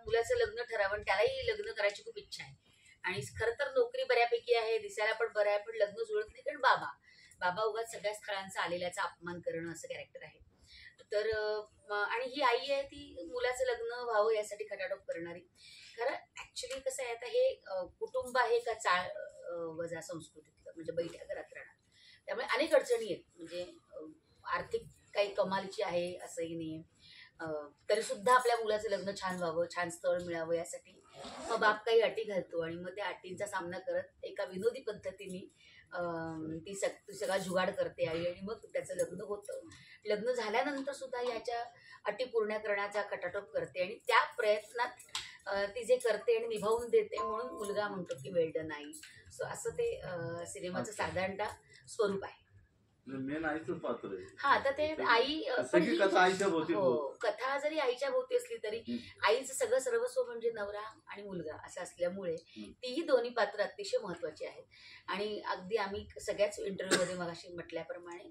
मुलाचं लग्न ठरावं आणि त्यालाही लग्न करायची खूप इच्छा आहे. आणि खरं तर नोकरी बऱ्यापैकी आहे, दिसायला पण बरं आहे, पण लग्न जुळत नाही. कारण बाबा उगाच सगळ्या स्थळांचा आलेल्याचा अपमान करणं असं कॅरेक्टर आहे. तर आणि ही आई आहे ती मुलाचं लग्न व्हावं यासाठी खटाटोप करणारी. खरं ऍक्च्युली कसं आहे, आता हे कुटुंब आहे का चाळ वजा संस्कृतीतलं, म्हणजे बैठ्या घरात राहणार. त्यामुळे अनेक अडचणी आहेत. म्हणजे आर्थिक काही कमालीची आहे असंही नाही. तरी सुद्धा आपल्या मुलाचं लग्न छान व्हावं, छान स्थळ मिळावं यासाठी मग बाप काही अटी घालतो आणि मग त्या अटींचा सामना करत एका विनोदी पद्धतीने ती सगळा जुगाड करते आई, आणि मग त्याचं लग्न होतं. लग्न झाल्यानंतर सुद्धा याच्या अटी पूर्ण करण्याचा खटाटोप करते आणि त्या प्रयत्नात ती जे करते आणि निभावून देते, म्हणून मुलगा म्हणतो की वेल डन आई. सो असं ते सिनेमाचं साधारणतः स्वरूप आहे. मेन आईचं पात्र आहे. हा, तर ते आई सगळी कथा आईच्या भोवती. कथा जरी आईच्या भोवती असली तरी आईचं सगळं सर्वस्व म्हणजे नवरा आणि मुलगा असं असल्यामुळे तीही दोन्ही पात्र अतिशय महत्वाची आहेत. आणि अगदी आम्ही सगळ्याच इंटरव्ह्यू मध्ये मगाशी म्हटल्याप्रमाणे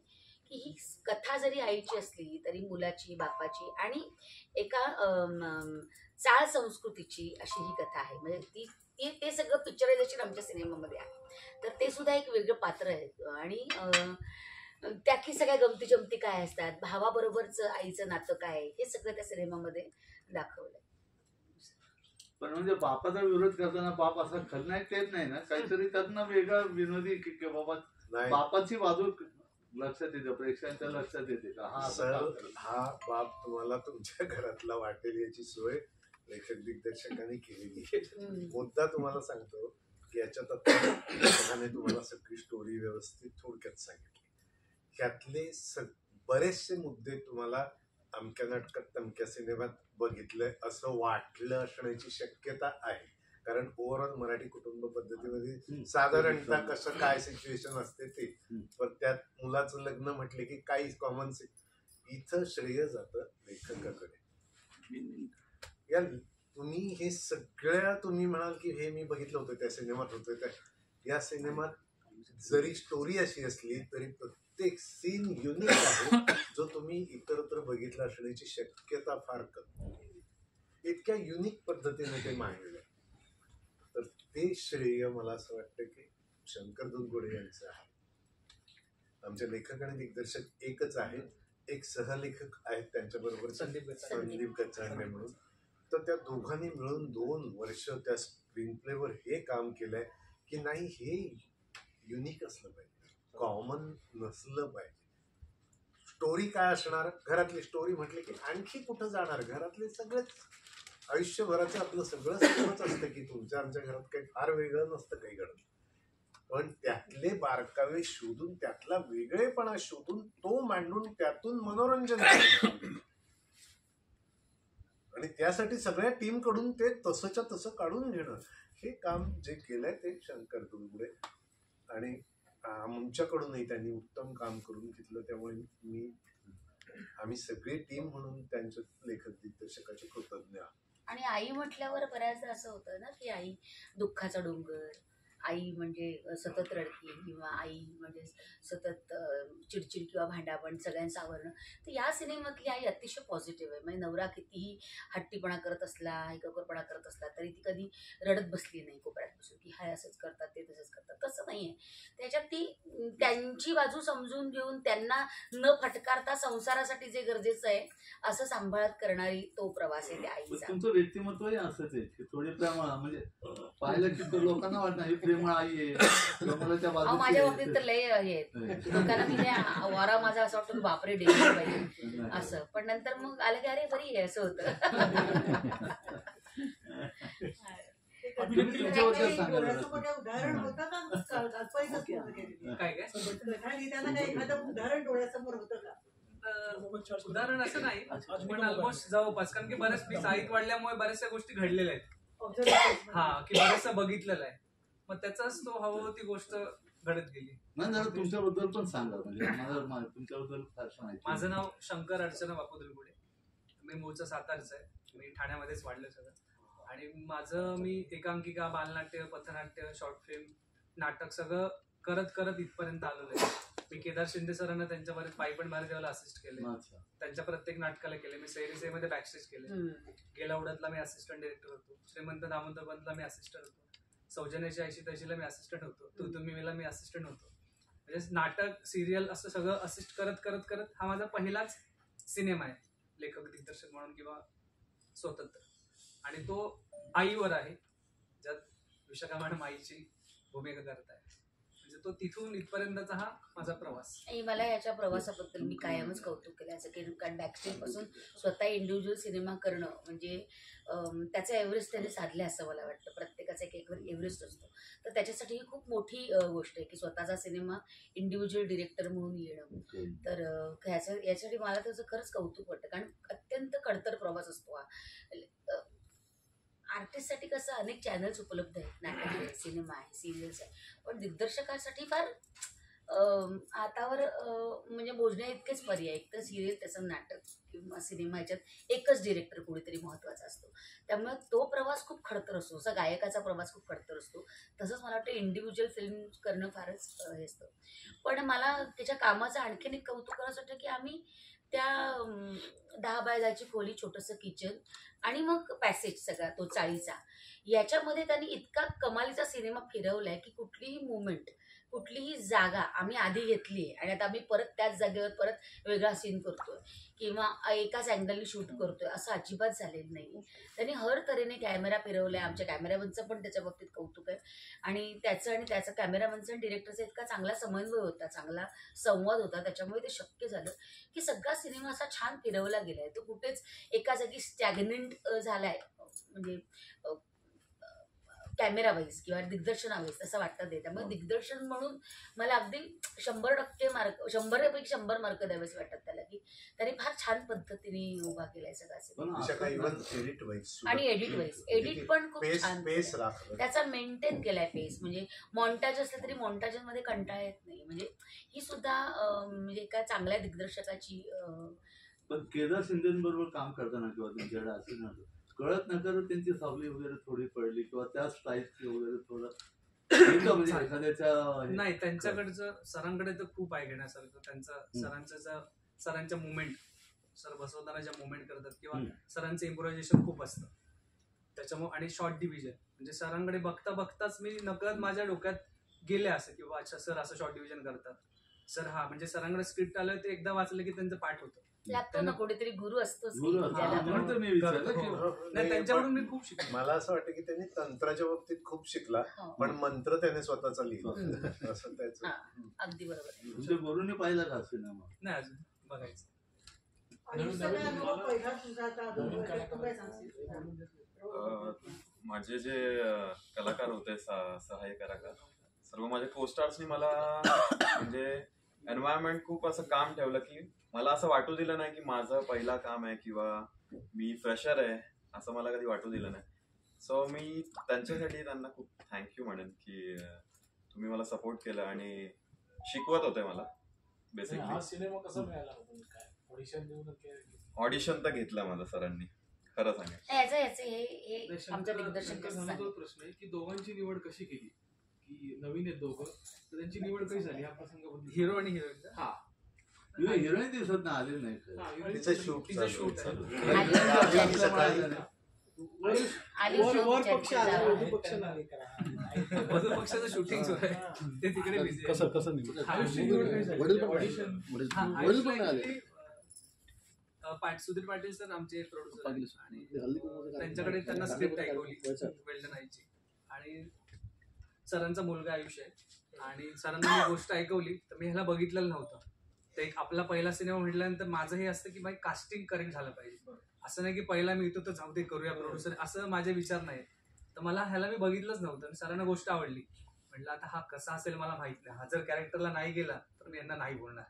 की ही कथा जरी आईची असली तरी मुलाची, बापाची आणि एका चाळ संस्कृतीची अशी ही कथा आहे. म्हणजे ती ते सगळं पिक्चरायझेशन आमच्या सिनेमामध्ये आहे. तर ते सुद्धा एक वेगळं पात्र आहे. आणि त्यातली सगळ्या गमती जमती काय असतात, भावाबरोबरचं आईचं नातं काय, हे सगळं त्या सिनेमामध्ये दाखवलंय. पण म्हणजे बापाचा विरोध करताना बाप असा खलनायक देत नाही ना, काहीतरी त्यातनं वेगळा विनोदी की बाबा बापाची बाजू लक्षात येते, प्रेक्षकांच्या लक्षात येते का हा बाप तुम्हाला तुमच्या घरातला वाटेल याची सोय लेखक दिग्दर्शकांनी केलेली आहे. मुद्दा तुम्हाला सांगतो की याच्यात तुम्हाला सगळी स्टोरी व्यवस्थित थोडक्यात सांगितली. त्यातले बरेचसे मुद्दे तुम्हाला अमक्या नाटकात तमक्या सिनेमात बघितलंय असं वाटलं असण्याची शक्यता आहे. कारण ओव्हरऑल मराठी कुटुंब पद्धतीमध्ये साधारणतः कसं काय सिच्युएशन असते ते, पण त्यात मुलाचं लग्न म्हटले की काही कॉमन इथं श्रेय जातं लेखकाकडे. या तुम्ही हे सगळ्या तुम्ही म्हणाल की हे मी बघितलं होतं त्या सिनेमात होतं, त्या या सिनेमात जरी स्टोरी अशी असली तरी प्रत्येक सीन युनिक आहे जो तुम्ही इतरत्र बघितला असण्याची शक्यता फार कमी. इतक्या युनिक पद्धतीने ते मांडले, तर ते श्रेय मला असं वाटतं की शंकर दुधगुडे यांचं आहे. आमचे लेखक आणि दिग्दर्शक एकच आहे, एक सहलेखक आहेत त्यांच्याबरोबर संदीप गच्चांडे म्हणून. तर त्या दोघांनी मिळून 2 वर्ष त्या स्क्रीन प्लेवर हे काम केलंय की नाही हे युनिक असलं पाहिजे, कॉमन नसलं पाहिजे. स्टोरी काय असणार, घरातली स्टोरी म्हटली की आणखी कुठं जाणार, घरातले सगळेच आयुष्यभराचं आपलं सगळं सगळंच असतं की तुमच्या आमच्या घरात काही फार वेगळं नसतं काही घडत, पण त्यातले बारकावे शोधून त्यातला वेगळेपणा शोधून तो मांडून त्यातून मनोरंजन आणि त्यासाठी सगळ्या टीम कडून ते तसंच्या तसं काढून घेणं, हे काम जे केलंय ते शंकर दुधगुडे आणि आमच्याकडूनही त्यांनी उत्तम काम करून घेतलं. त्यामुळे आम्ही सगळी टीम म्हणून त्यांच्या लेखक दिग्दर्शकाचे कृतज्ञ आहोत. आणि आई म्हटल्यावर बऱ्याचदा असं होतं ना की आई दुःखाचा डोंगर, आई म्हणजे सतत रडकी, किंवा आई म्हणजे सतत चिडचिड किंवा भांडापण सगळ्यांचं आवरणं. तर या सिनेमातली आई अतिशय पॉझिटिव्ह आहे. म्हणजे नवरा कितीही हट्टीपणा करत असला, हिकरपणा करत असला तरी ती कधी रडत बसली नाही कोपऱ्यात बसून की हाय असंच करतात ते तसंच करतात, तसं नाहीये. त्याच्यात ती त्यांची बाजू समजून घेऊन त्यांना न फटकारता संसारासाठी जे गरजेचं आहे असं सांभाळत करणारी तो प्रवास आहे त्या आईचा. तुमचं व्यक्तिमत्वही असंच आहे की थोडी प्रेमळ, म्हणजे पाहिलं की लोकांना वाटणार प्रेमळ आई आहे. माझ्या बाबतीत तर लय आहेत लोकांना, मी वारा माझा असं वाटतं बापरे डेंजर पाहिजे असं, पण नंतर मग आलं की अरे बरी आहे असं होतं. उदाहरण होतं का? उदाहरण असं नाही, पण ऑलमोस्ट जवळपास, कारण की बऱ्याच मी साहित्य वाढल्यामुळे बऱ्याचशा गोष्टी घडलेल्या आहेत. हा, की बऱ्याचशा बघितलेलं आहे, मग त्याचाच तो हवं ती गोष्ट घडत गेली. तुमच्याबद्दल पण सांगा, म्हणजे तुमच्याबद्दल फारसं माहिती. माझं नाव शंकर अर्चना बापू दुलगुडे, मी मूळचं सातारचं आहे, मी ठाण्यामध्येच वाढलं सगळं. आणि मी एकांकिका, बालनाट्य, पथनाट्य, शॉर्ट फिल्म, नाटक सगळं करत करत इथपर्यंत आलेलो आहे. मी केदार शिंदे सरांना त्यांच्या बरेच पायी पण भारत देवाला असिस्ट केले, अच्छा. त्यांच्या प्रत्येक नाटकाला केले. मी सैरी मध्ये बॅकस्टेज केले. गेला उडतला मी असिस्टंट डिरेक्टर होतो. श्रीमंत दामोदर बंदला मी असिस्टंट होतो. सौजन्याची ऐशी तशीला मी असिस्टंट होतो. तू तुम्ही मला मी असिस्टंट होतो. म्हणजे नाटक, सिरियल असं सगळं असिस्ट करत करत करत हा माझा पहिलाच सिनेमा आहे लेखक दिग्दर्शक म्हणून किंवा स्वतंत्र. आणि तो आईवर आहे, ज्यात विशाखा मॅडम आईची भूमिका करत आहे. म्हणजे तो तिथून इथपर्यंतचा हा माझा प्रवास. आणि मला याच्या प्रवासाबद्दल मी कायमच कौतुक केलं असं की कारण बॅकस्टेज पासून स्वतः इंडिव्हिज्युअल सिनेमा करणं म्हणजे त्याचं एव्हरेस्ट त्याने साधले असं मला वाटतं. प्रत्येकाचा एक एव्हरेस्ट असतो, तर त्याच्यासाठी ही खूप मोठी गोष्ट आहे की स्वतःचा सिनेमा इंडिव्हिज्युअल डिरेक्टर म्हणून येणं. तर यासाठी मला त्याचं खरंच कौतुक वाटतं, कारण अत्यंत खडतर प्रवास असतो हा. आर्टिस्टसाठी कसं अनेक चॅनल्स उपलब्ध आहेत, नाटक आहे, सिनेमा आहे, सिरियल्स आहे, पण दिग्दर्शकासाठी फार हातावर म्हणजे मोजण्या इतकेच पर्याय. एक तर सिरियल, त्याचं नाटक किंवा सिनेमा, याच्यात एकच डिरेक्टर कुठेतरी महत्त्वाचा असतो. त्यामुळे तो प्रवास खूप खडतर असतो. जसा गायकाचा प्रवास खूप खडतर असतो, तसंच मला वाटतं इंडिव्हिज्युअल फिल्म करणं फारच हे असतं. पण मला त्याच्या कामाचं आणखीन एक कौतुक करायचं वाटतं की आम्ही त्या 10 बाय 10ची खोली, छोटंसं किचन आणि मग पॅसेज सगळा तो चाळीचा, याच्यामध्ये त्यांनी इतका कमालीचा सिनेमा फिरवलाय की कुठलीही मुवमेंट, कुठलीही जागा आम्ही आधी घेतली आहे आणि आता आम्ही परत त्याच जागेवर परत वेगळा सीन करतोय किंवा एकाच अँगलने शूट करतोय असं अजिबात झालेलं नाही. त्यांनी हर तऱ्हेने कॅमेरा फिरवलाय. आमच्या कॅमेरामनचं पण त्याच्या बाबतीत कौतुक आहे. आणि त्याचा कॅमेरामनचा आणि डिरेक्टरचा इतका चांगला समन्वय होता, चांगला संवाद होता, त्याच्यामुळे ते शक्य झालं की सगळा सिनेमा असा छान फिरवला गेलाय. तो कुठेच एका जागी स्टॅग्नंट झालाय म्हणजे कॅमेरा वाईज किंवा दिग्दर्शनावाईज असं वाटतं ते. त्यामुळे दिग्दर्शन म्हणून मला अगदी 100% मार्क, 100पैकी 100 मार्क द्यावेच वाटतात त्याला, की त्याने फार छान पद्धतीने उभा केलाय सगळा सिनेमा. आणि एडिट वाईज, एडिट पण खूप छान त्याचा मेंटेन केलाय पेस. म्हणजे मॉन्टाज असलं तरी मॉन्टाजमध्ये कंटाळा येत नाही. म्हणजे ही सुद्धा म्हणजे एका चांगल्या दिग्दर्शकाची. पण केदार शिंदेबरोबर काम करताना किंवा तुमच्याकडे असेल ना, कळत नकळत त्यांची सावली वगैरे थोडी पडली किंवा त्या स्टाईलची वगैरे थोडं म्हणजे एखाद्याच्या नाही, त्यांच्याकडचं सरांकडे तर खूप आहे घेण्यासारखं. त्यांचं सरांच्या मुवमेंट, सर बसवताना ज्या मुवमेंट करतात किंवा सरांचं इम्प्रोव्हायझेशन खूप असतं त्याच्यामुळे. आणि शॉर्ट डिव्हिजन म्हणजे सरांकडे बघता बघताच मी नकळत माझ्या डोक्यात गेले असं की अच्छा सर असं शॉर्ट डिव्हिजन करतात. सर हा म्हणजे सरांकडे स्क्रिप्ट आलं ते एकदा वाचलं की त्यांचं पाठ होतं. लागतो ना कुठेतरी गुरु असतोच. त्यांच्याकडून मी खूप शिकलो. मला असं वाटतं की त्यांनी तंत्राच्या बाबतीत खूप शिकला, पण मंत्र त्याने स्वतःचा लिहिला असं त्याचं. अगदी बरोबर. तुमच्या गुरुने पाहिला का सिनेमा? नाही अजून बघायचं. माझे जे कलाकार होते, सहाय्य कलाकार, सर्व माझ्या कोस्टार्सनी मला म्हणजे एन्व्हायरमेंट खूप असं काम ठेवलं की मला असं वाटू दिलं नाही की माझं पहिला काम आहे किंवा मी फ्रेशर आहे असं मला कधी वाटू दिलं नाही. सो मी त्यांच्यासाठी त्यांना खूप थँक्यू म्हणेन की तुम्ही मला सपोर्ट केलं आणि शिकवत होते मला बेसिकली. सिनेमा कसा मिळाला? ऑडिशन तर घेतलं माझं सरांनी, खरं सांगायचं. आमच्या दिग्दर्शक प्रश्न आहे की दोघांची निवड कशी केली? की नवीन आहेत दोघं, तर त्यांची निवड कशी झाली हा प्रसंग? हिरो आणि हिरोईन. हा, हिरोईन दिवसात ना आलेली नाही. शूट पक्षाचं शूटिंग सुरू आहे, ते तिकडे बिझी आहे. सुधीर पाटील सर आमचे प्रोड्युसर आणि त्यांच्याकडे त्यांना स्क्रिप्ट ऐकवली वेल्डन आईची आणि सरांचा मुलगा आयुष आहे आणि सरांना मी गोष्ट ऐकवली तर मी ह्याला बघितलेलं नव्हतं. तर एक आपला पहिला सिनेमा म्हटल्यानंतर माझं हे असतं की बाई कास्टिंग करेक्ट झालं पाहिजे. असं नाही की पहिला मी येतो तर जाऊ दे करूया प्रोड्युसर, असं माझे विचार नाही. तर मला ह्याला मी बघितलंच नव्हतं आणि सरांना गोष्ट आवडली. म्हटलं आता हा कसा असेल मला माहित नाही, हा जर कॅरेक्टरला नाही गेला तर मी यांना नाही बोलणार,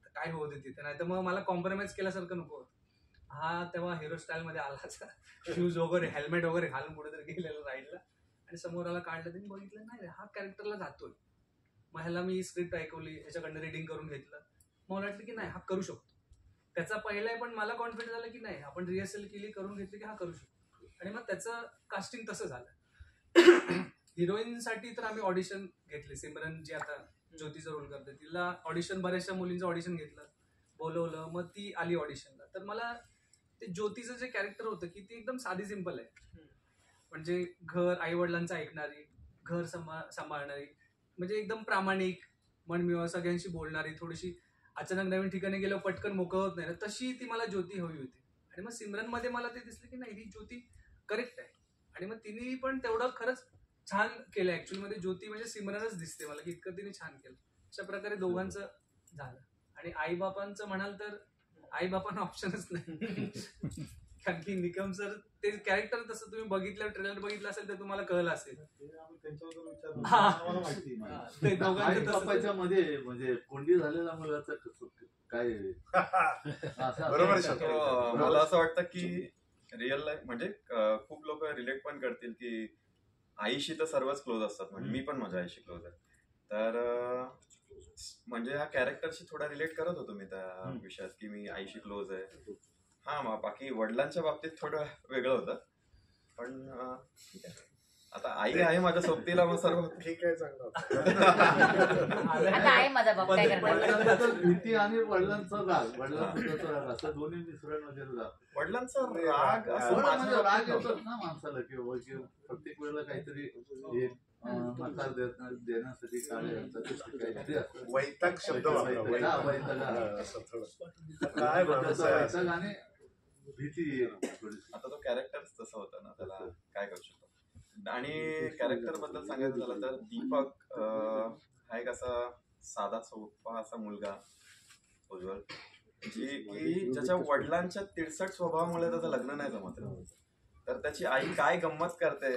तर काय होऊ दे तिथे, नाही तर मग मला कॉम्प्रोमाइज केल्यासारखं नको. हा तेव्हा हिरो स्टाईल मध्ये आला, शूज वगैरे हेल्मेट वगैरे घालून कुठेतरी गेलेला राईडला आणि समोराला काढलं त्यांनी बघितलं नाही हा कॅरेक्टरला जातोय. मग ह्याला मी स्क्रिप्ट ऐकवली, ह्याच्याकडनं रिडिंग करून घेतलं. मला वाटलं की नाही हा करू शकतो. त्याचा पहिला आहे पण मला कॉन्फिडन्स झालं की नाही आपण रिहर्सल केली, करून घेतली की हा करू शकतो. आणि मग त्याचं कास्टिंग तसं झालं. हिरोईनसाठी तर आम्ही ऑडिशन घेतले. सिमरन जी आता ज्योतीचा रोल करते. तिला ऑडिशन, बऱ्याचशा मुलींचं ऑडिशन घेतलं, बोलवलं, मग ती आली ऑडिशनला. तर मला ते ज्योतीचं जे कॅरेक्टर होतं की ती एकदम साधी सिंपल आहे. म्हणजे घर, आई वडिलांचं ऐकणारी, घर सांभाळणारी, म्हणजे एकदम प्रामाणिक, मनमिळावू, सगळ्यांशी बोलणारी, थोडीशी अचानक नवीन ठिकाणी गेल्यावर पटकन मोकळं होत नाही ना, तशी ती मला ज्योती हवी होती. आणि मग सिमरनमध्ये मला ते दिसलं की नाही, ही ज्योती करेक्ट आहे. आणि मग तिने पण तेवढं खरंच छान केलं. ऍक्च्युअली मध्ये ज्योती म्हणजे सिमरनच दिसते मला की इतकं तिने छान केलं. अशा प्रकारे दोघांचं झालं. आणि आईबापांचं म्हणाल तर आईबापांना ऑप्शनच नाही. कारण की निकम सर ते कॅरेक्टर तसं तुम्ही बघितलं, ट्रेलर बघितलं असेल तर तुम्हाला कळलं असेल. ते दोघांचं तसंच बापाच्या मध्ये म्हणजे कोंडी झालेला मुलाचं कसं काय बरोबर असं आहे. मला असं वाटतं की रिअल लाईफ म्हणजे खूप लोक रिलेट पण करतील की आईशी तर सर्वच क्लोज असतात. म्हणजे मी पण माझ्या आईशी क्लोज आहे. तर म्हणजे ह्या कॅरेक्टरशी थोडा रिलेट करत होतो मी त्या विषयात की मी आईशी क्लोज आहे. हा, मग बाकी वडिलांच्या बाबतीत थोडं वेगळं होतं. पण ठीक आहे, आता आई आहे माझ्या सोबतीला, मग सर्व ठीक आहे, चांगलं आता आहे माझा बाप, काय करणार. भीती आणि वडिलांचा राग, वडिलांचा राग असं दोन्ही मिश्रण वगैरे राग. वडिलांचा राग असं म्हणजे माझ्या राग बाबतीत येतोच ना माणसाला की प्रत्येक वेळेला काहीतरी नकार देण्यासाठी काहीतरी वैताग शब्द वापरा. काय वैताग आणि भीती. आता तो कॅरेक्टरच तसं होतं ना, त्याला काय करू शकतो. आणि कॅरेक्टर बद्दल सांगायचं झालं तर दीपक हा एक असा साधा सोपा असा मुलगा उज्ज्वल, की ज्याच्या वडिलांच्या तिरसट स्वभावामुळे त्याचं लग्न नाही जमत. तर त्याची आई काय गंमत करते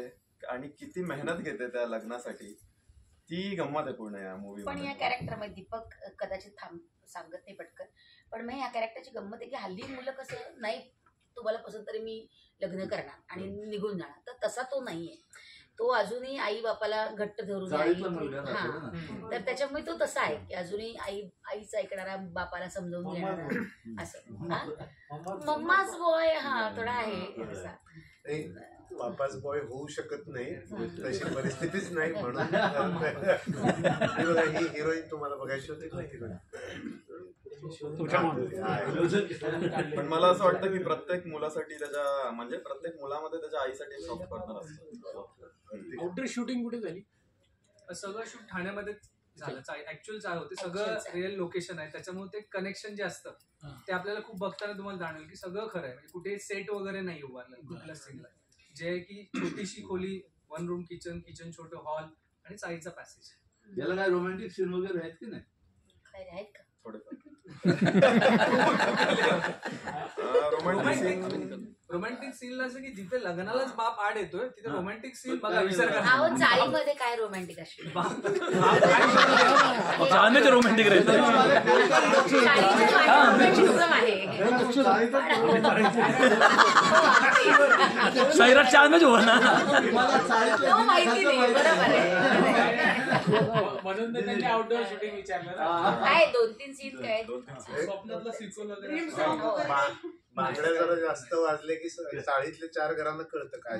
आणि किती मेहनत घेते त्या लग्नासाठी, ती गंमत आहे पूर्ण या मूवी. पण या कॅरेक्टर मध्ये दीपक कदाचित सांगत नाही पटकन, पण मग या कॅरेक्टरची गंमत आहे की हल्ली मुलं कसं नाही, तुम्हाला पसंत तरी मी लग्न करणार आणि निघून जाणार, तर तसा तो नाहीये. तो अजूनही आई बापाला घट्ट धरून आहे. हा, तर त्याच्यामुळे तो तसा आहे की अजूनही आईचं ऐकणारा, बापाला समजावून घेणारा असं. मम्माच बॉय हा थोडा आहे तसा. बापाच बॉय होऊ शकत नाही, तशी परिस्थितीच नाही. म्हणून ही हिरोईन तुम्हाला बघायची होती ना, हिरोईन. पण मला असं वाटतं की प्रत्येक मुलासाठी त्याच्या, म्हणजे प्रत्येक मुलामध्ये त्याच्या आईसाठी सॉफ्ट कॉर्नर असतं. आउटडोर शूटिंग कुठे झाली? सगळं शूट ठाण्यामध्ये झालं. ऍक्च्युअल चाल होते, सगळं रिअल लोकेशन आहे. त्याच्यामुळे ते कनेक्शन जे असतं ते आपल्याला खूप बघताना तुम्हाला जाणवेल की सगळं खरं आहे. म्हणजे कुठे सेट वगैरे नाही उभारलं कुठल्या सीनला. जे की छोटीशी खोली, 1 रूम, किचन छोटं हॉल आणि चाईचा पॅसेज. याला काय रोमॅन्टिक सीन वगैरे आहेत की नाही? काय आहेत का रोमॅन्टिक सीनला असं की जिथे लग्नालाच बाप आड येतोय तिथे रोमॅन्टिक सीन बघा, विचार करा. अहो चाळीमध्ये काय रोमॅन्टिक असते? रोमॅन्टिक सैराट चांदच हुआ ना, माहिती नाही. बरोबर आहे. म्हणून तर त्यांनी आउटडोर शूटिंग विचारलं. काय 2-3 सीन काय स्वप्नातला सिक्वल वगैरे. बांगड्या जरा जास्त वाजले की चाळीतले 4 घरांना कळतं काय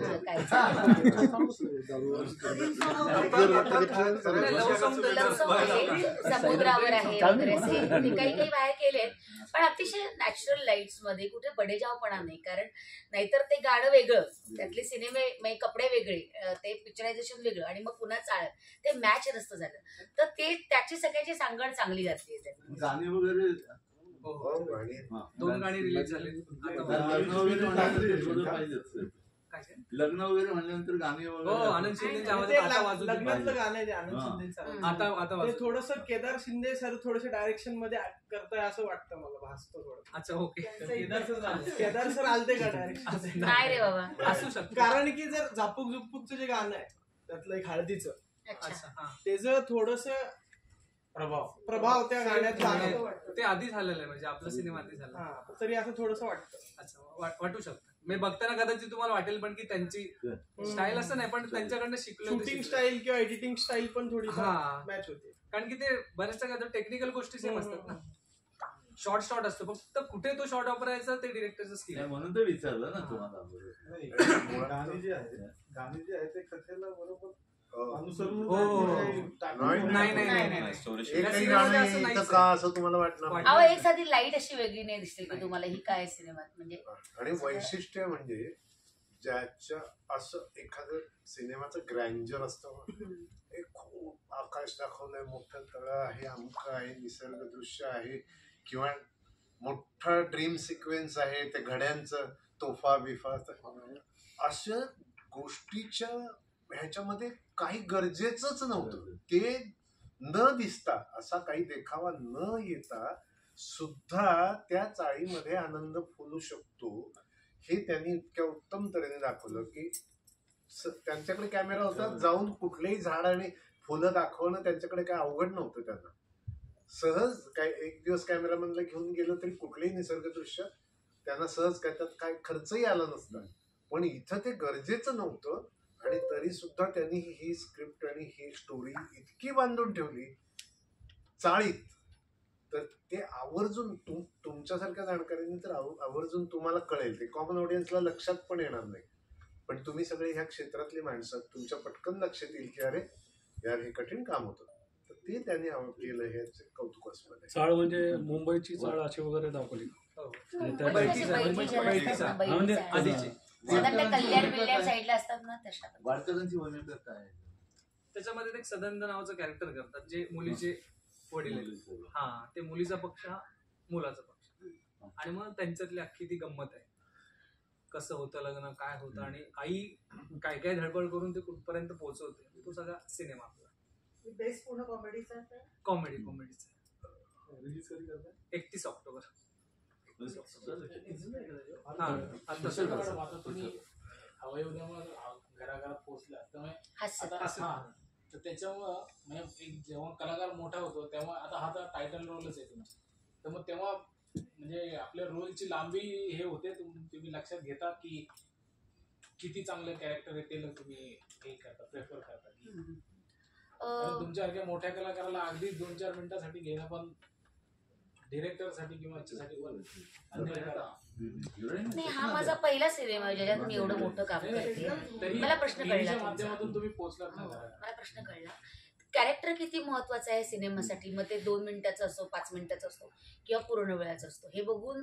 समुद्रावर आहे वगैरे असे काही बाहेर केले, पण अतिशय नॅचरल लाईट्स मध्ये, कुठे बडेजावपणा नाही. कारण नाहीतर ते गाणं वेगळं, त्यातले सिनेमे कपडे वेगळे, ते पिक्चरायझेशन वेगळं आणि मग पुन्हा चाळ, ते मॅच नसतं झालं. तर ते त्याची सगळ्याची सांगड चांगली घातली. गाणी वगैरे 2 गाणी रिलीज झाले. लग्न वगैरे म्हणल्यानंतर गाणी हो, वगैरे. आनंद शिंदेच्या आवाजात आता वाजू दे. लग्नातलं गाणं आहे ते आनंद शिंदेचं. आता ते थोडस केदार शिंदे सर थोडस डायरेक्शन मध्ये करताय असं वाटतं मला, भासतो थोडं. अच्छा, ओके. केदार सर आलते का डायरेक्शन? नाही रे बाबा, असू शकतं. कारण की जर झापूक झुपूकचं जे गाणं आहे त्यातलं एक हळदीचं, अच्छा, हा. त्याचं थोडस प्रभाव त्या गाण्यात जाणवतो. ते आधी झालेलं आहे, म्हणजे आपला सिनेमा आधी झाला. हा, तरी असं थोडंसं वाटतं. अच्छा, वाटू शकतं. मी बघताना कदाचित तुम्हाला वाटेल पण की त्यांची स्टाईल असं नाही, पण त्यांच्याकडनं शिकलो. शूटिंग स्टाईल किंवा एडिटिंग स्टाईल पण थोडी हा. मॅच होते. कारण की ते बऱ्याचशा काय टेक्निकल गोष्टी सेम असतात ना. शॉर्ट असतो, फक्त कुठे तो शॉर्ट वापरायचा ते डिरेक्टरचं स्किल आहे. म्हणून तर विचारलं ना तुम्हाला. गाणी जे आहे ते कथेला बरोबर अनुसरून हो, हो, हो. नाही. स्टोरी या एकही सिनेमामध्ये गाणं असं इथं नाहीच का असं तुम्हाला वाटणार नाही. अहो एक साधी लाईट अशी वेगळी नाही दिसते की तुम्हाला ही काय सिनेमात म्हणजे आणि वैशिष्ट्य म्हणजे ज्याच्या असं एखादं सिनेमाचं ग्रँजर असतं ना, एक खूप आकाश दाखवलंय, मोठं तळं आहे, अमुक आहे, निसर्ग दृश्य आहे, किंवा मोठा ड्रीम सिक्वेन्स आहे, ते घड्यांचं तोफा बिफा, अशा गोष्टीच्या ह्याच्यामध्ये काही गरजेचंच नव्हतं. ते न दिसता, असा काही देखावा न येता सुद्धा त्या चाळीमध्ये आनंद फुलू शकतो, हे त्यांनी इतक्या उत्तम तऱ्हेने दाखवलं की त्यांच्याकडे कॅमेरा होता, जाऊन कुठलेही झाड आणि फुलं दाखवणं त्यांच्याकडे काय अवघड नव्हतं. त्यांना सहज काय एक दिवस कॅमेरामॅनला घेऊन गेलं तरी कुठलेही निसर्गदृश्य त्यांना सहज काय, त्यात काय खर्चही आला नसता. पण इथं ते गरजेचं नव्हतं आणि तरी सुद्धा त्यांनी ही स्क्रिप्ट आणि ही स्टोरी इतकी बांधून ठेवली चाळीत, तर ते आवर्जून तुमच्यासारख्या जाणकारांनी तर आवर्जून तुम्हाला कळेल. ते कॉमन ऑडियन्सला लक्षात पण येणार नाही, पण तुम्ही सगळे ह्या क्षेत्रातली माणसं तुमच्या पटकन लक्षात येईल की अरे यार हे कठीण काम होतं. तर ते त्यांनी केलं, हे कौतुकास्पद आहे. चाळ म्हणजे मुंबईची चाळ अशी वगैरे दाखवली. म्हणजे आधीची कल्याण बिल्याण साईडला असतात ना तशा. वारकऱ्यांची भूमिका काय? त्याच्यामध्ये एक सदनंद नावाचं कॅरेक्टर करतात जे मुलीचे वडील आहेत. हा, ते मुलीचा पक्ष हा मुलाचा पक्ष, आणि मग त्यांच्यातली अख्खी ती गंमत आहे, कसं होतं लग्न, काय होतं, आणि आई काय काय धडपड करून ते कुठपर्यंत पोहोचवते, तो सगळा सिनेमा आपला बेस्ट पूर्ण कॉमेडीचा कॉमेडीचा. रिलीज कधी करताय? 31 ऑक्टोबर. आता तुम्ही हवाई उद्यामुळे घराघरात पोहोचला, त्यामुळे तर त्याच्यामुळं म्हणजे एक जेव्हा कलाकार मोठा होतो तेव्हा आता हा तर टायटल रोलच आहे तुमचा, तर मग तेव्हा म्हणजे आपल्या रोलची लांबी हे होते, तुम्ही लक्षात घेता की किती चांगलं कॅरेक्टर आहे ते तुम्ही हे करता, प्रेफर करता की तुमच्यासारख्या मोठ्या कलाकाराला अगदी 2-4 मिनिटासाठी घेणं पण डिरेक्टरसाठी किंवा याच्यासाठी पण नाही. हा माझा पहिला सिनेमा आहे ज्याच्यात मी एवढं मोठं काम करते. मला प्रश्न कळला, माध्यमातून तुम्ही पोहोचलात ना. मला प्रश्न कळला कॅरेक्टर किती महत्वाचं आहे सिनेमासाठी. मग ते 2 मिनिटाचं असो, 5 मिनिटाचं असतो किंवा पूर्ण वेळाचं असतो, हे बघून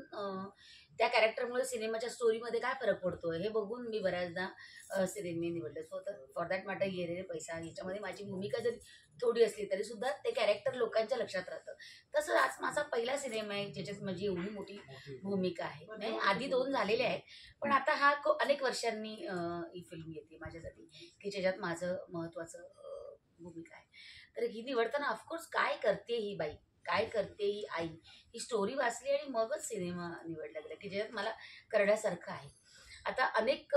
त्या कॅरेक्टरमुळे सिनेमाच्या स्टोरीमध्ये काय फरक पडतो हे बघून मी बऱ्याचदा सिनेमे निवडले. सो तर फॉर दॅट मॅटर ये रे पैसा याच्यामध्ये माझी भूमिका जरी थोडी असली तरी सुद्धा ते कॅरेक्टर लोकांच्या लक्षात राहतं. तसं आज माझा पहिला सिनेमा आहे ज्याच्यात माझी एवढी मोठी भूमिका आहे. म्हणजे आधी 2 झालेले आहेत, पण आता हा अनेक वर्षांनी ही फिल्म येते माझ्यासाठी की ज्याच्यात माझं महत्वाचं भूमिका आहे. तर ही निवडताना ऑफकोर्स काय करते ही बाई, काय करते ही आई, ही स्टोरी वाचली आणि मगच सिनेमा निवडला गेला की ज्याच्यात मला करण्यासारखं आहे. आता अनेक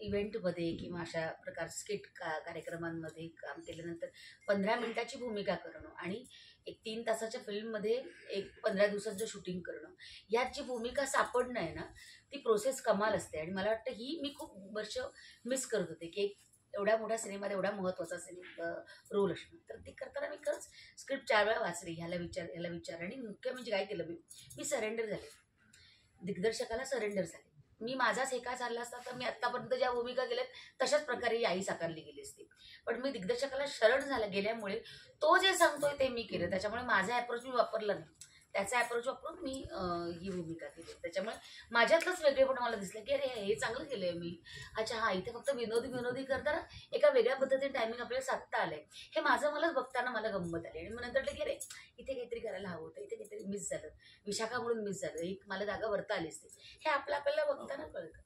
इव्हेंटमध्ये किंवा अशा प्रकारच्या स्किट कार्यक्रमांमध्ये काम केल्यानंतर 15 मिनिटाची भूमिका करणं आणि एक 3 तासाच्या फिल्ममध्ये एक 15 दिवसाचं शूटिंग करणं, यात जी भूमिका सापडणं आहे ना ती प्रोसेस कमाल असते. आणि मला वाटतं ही मी खूप वर्ष मिस करत होते की एक एवढ्या मोठ्या सिनेमात एवढा महत्त्वाचा रोल असणं. तर ती करताना मी खरंच स्क्रिप्ट 4 वेळा वाचली, ह्याला विचार आणि मुख्य म्हणजे काय केलं मी सरेंडर झाले, दिग्दर्शकाला सरेंडर झाले. मी माझाच हे का चालला असता तर मी आत्तापर्यंत ज्या भूमिका केल्यात तशाच प्रकारे ही आई साकारली गेली असती. पण मी दिग्दर्शकाला शरण गेल्यामुळे तो जे सांगतोय ते मी केलं, त्याच्यामुळे माझा अप्रोच मी वापरला नाही, त्याचा अप्रोच वापरून मी ही भूमिका केली. त्याच्यामुळे माझ्यातलंच वेगळेपण मला दिसलं की अरे हे चांगलं केलंय मी. अच्छा, हा इथे फक्त विनोदी करताना एका वेगळ्या पद्धतीने टायमिंग आपल्याला साधता आलंय, हे माझं मलाच बघताना मला गंमत आली. आणि मग नंतर की अरे इथे काहीतरी करायला हवं होतं, इथे काहीतरी मिस झालं, विशाखा म्हणून मिस झालं, एक मला जागा वरता आली असते, हे आपल्याला बघताना कळतं.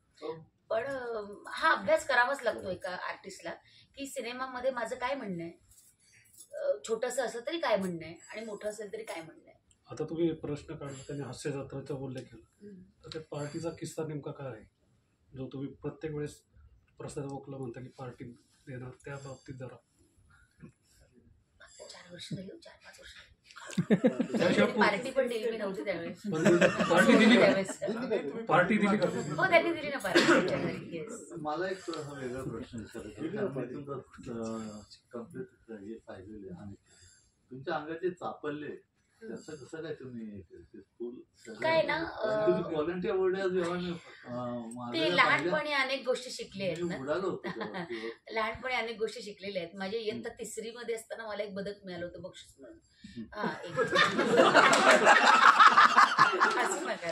पण हा अभ्यास करावाच लागतो एका आर्टिस्टला की सिनेमामध्ये माझं काय म्हणणं आहे, छोटंसं असलं तरी काय म्हणणं आहे आणि मोठं असेल तरी काय म्हणणं आहे. आता तुम्ही प्रश्न काढला, त्यांनी हास्य जत्रेचा उल्लेख केला, तर त्या पार्टीचा किस्सा नेमका काय आहे जो तुम्ही प्रत्येक वेळेस प्रसारकला म्हणता की पार्टी देणार, त्या बाबतीत जरा 4 वर्ष झाली, 4-5 वर्ष पार्टी पण दिली मी नव्हती त्यावेळेस. पार्टी दिली का? हो त्यांनी दिली ना पार्टी. मला एक वेगळा प्रश्न विचारायचा, कम्प्लीट हे पाहिलेले आणि तुमच्या अंगाचे चापल्ले त्याचं कसं काय तुम्ही स्कूल काय ना, तुम्ही व्हॉलंटियर बोर्ड ते लहानपणी अनेक गोष्टी शिकले आहेत ना. उडालो होतो तेव्हा. लहानपणी अनेक गोष्टी शिकलेल्या आहेत. माझ्या इयत्ता 3री मध्ये असताना मला एक बदक मिळालं होतं बक्षीस म्हणून. हा, हसू नका.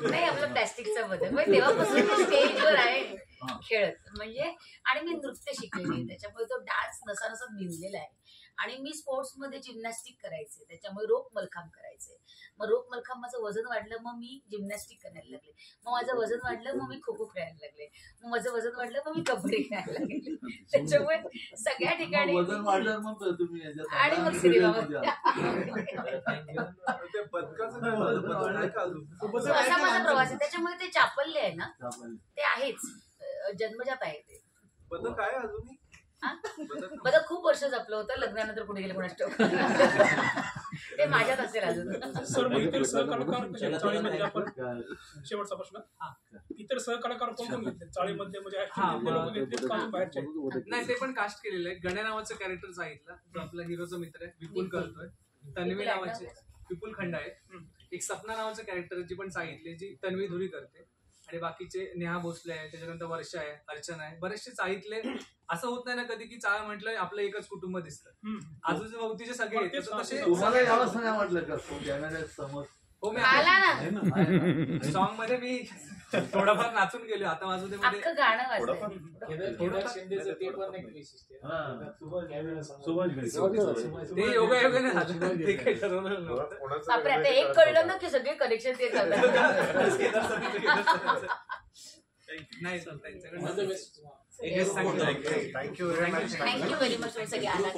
नाही, आपलं प्लॅस्टिकचा बदक. म्हणजे तेव्हापासून मी स्टेजवर आहे खेळत. म्हणजे आणि मी नृत्य शिकलेली आहे, त्याच्यामुळे तो डान्स नसानसात भिनलेला आहे. आणि मी स्पोर्ट्समध्ये जिम्नॅस्टिक करायचे, त्याच्यामुळे रोप मलखांब करायचे. मग रोप मलखांबाचं वजन वाढलं, मग मी जिम्नॅस्टिक करायला लागले. मग माझं वजन वाढलं, मग मी खो खो खेळायला लागले. मग माझं वजन वाढलं, मग मी कबड्डी खेळायला लागले. त्याच्यामुळे सगळ्या ठिकाणी वजन वाढलं मग तुम्ही आणि मग सिनेमा असा माझा प्रवास आहे. त्याच्यामुळे ते चापल्य आहे ना, ते आहेच, जन्मजात आहे ते. बदक आहे अजूनही बदक खूप वर्ष जपलं होतं, लग्नानंतर कुठे गेले कोणास ठाऊक. ते माझ्यात असेल अजून. सर, मग इतर सहकलाकार चाळीमध्ये आपण शेवटचा प्रश्न, इतर सहकलाकार कोण कोण घेतले चाळीमध्ये? म्हणजे नाही, ते पण कास्ट केलेलं आहे. गण्या नावाचं कॅरेक्टर सांगितलं, जो आपला हिरोचा मित्र आहे, विपुल करतोय. तन्वी नावाचे विपुल खंड आहे. एक सपना नावाचं कॅरेक्टर जी पण सांगितले, जी तन्वी धुरी करते. आणि बाकीचे नेहा भोसले आहे, त्याच्यानंतर वर्षा आहे, अर्चना आहे. बरेचसे चाळीतले. असं होत नाही ना कधी की चाळ म्हटलं आपलं एकच कुटुंब दिसतं, आजूबाजूचे सगळे तसे. तुम्हाला यावंच नाही वाटलं का कॅमेऱ्यात समोर? हो, मी आला ना सॉन्ग मध्ये मी थोडाफार नाचून गेलो. आता माझं ते मध्ये अख्खं गाणं वाजलं. केदार शिंदेचं ते पण एक विशिष्ट ते योगायोगाने झालं, ते काही ठरवलं नव्हतं. बापरे, आता एक कळलं ना की सगळे कनेक्शन ते नाही सर, त्यांच्याकडे thank you very much. Thank you very much. सगळे आला.